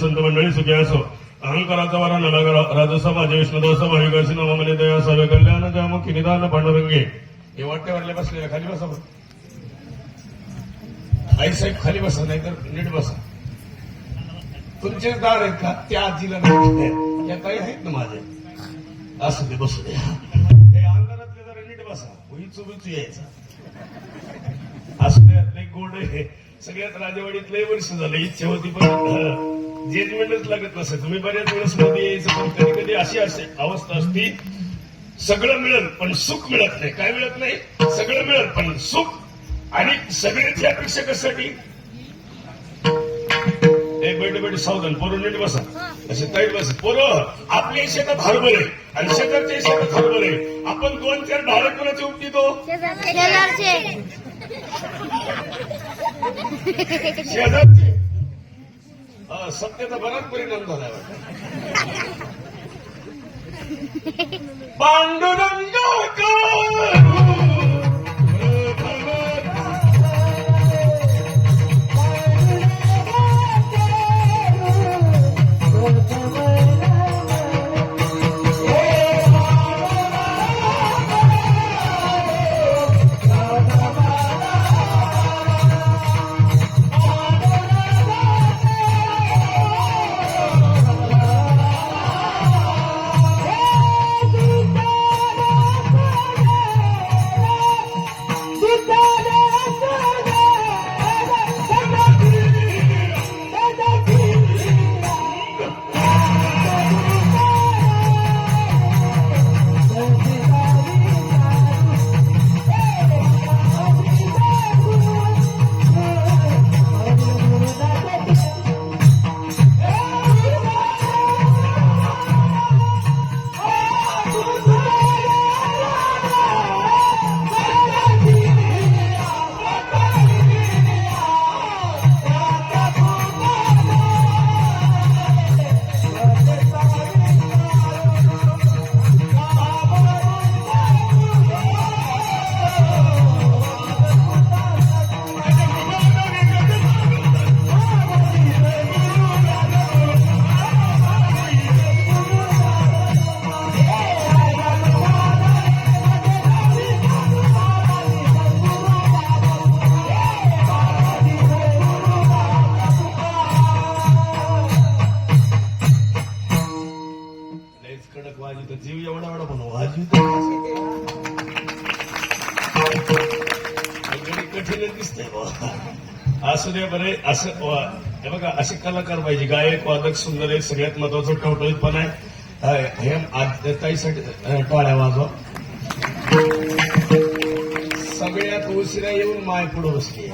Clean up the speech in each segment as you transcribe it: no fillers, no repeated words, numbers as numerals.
संत मंडळी सुखी असो अहंकाराचा वारा नला राजसभा जय विष्णुदोसभा विकासी नवमने दया सर्व कल्याण जयमुखी निदान पांडुरंगे हे वाट्या वाटले बसले खाली बसा आई साहेब खाली बसा नाही तर नीट बसा तुमचे दार आहेत का त्या आजीला नाही या काही आहेत ना माझे असू दे बसू दे हे अंधारातले जरा नीट बसा उईचू उईचू यायचा असू दे लई गोड आहे सगळ्यात राजवाडीत लई वर्ष झालं इच्छा होती पण जजमेंटच लागत नसे तुम्ही बऱ्याच वेळेस मध्ये यायचं पण कधी कधी अशी अवस्था असती सगळं मिळेल पण सुख मिळत नाही काय मिळत नाही सगळं मिळेल पण सुख आणि सगळ्याची अपेक्षा कशासाठी एक बैठे सावधान पोरं नीट बसा असे ताईट बसा पोरं आपल्या शेतात हरभर आहे आणि शेजारच्या शेतात हरभर आहे आपण 2-4 ढाळे कोणाचे उपटितो शेजारचे सत्याचा बराच परिणाम झाला पांडुरंग जीव एवढा एवढा बनव वाजवी कठीण दिसतंय असू द्या बरे असं हे बघा असे कलाकार पाहिजे गायक वादक सुंदर आहे सगळ्यात महत्वाचं टवटवीतपणा आहे ताईसाठी टाळ्या वाजवा सगळ्यात उशिरा येऊन माय पुढे बसली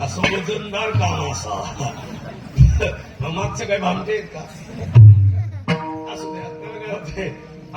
असं वजनदार काम असा मागचं काय भामते का असू द्या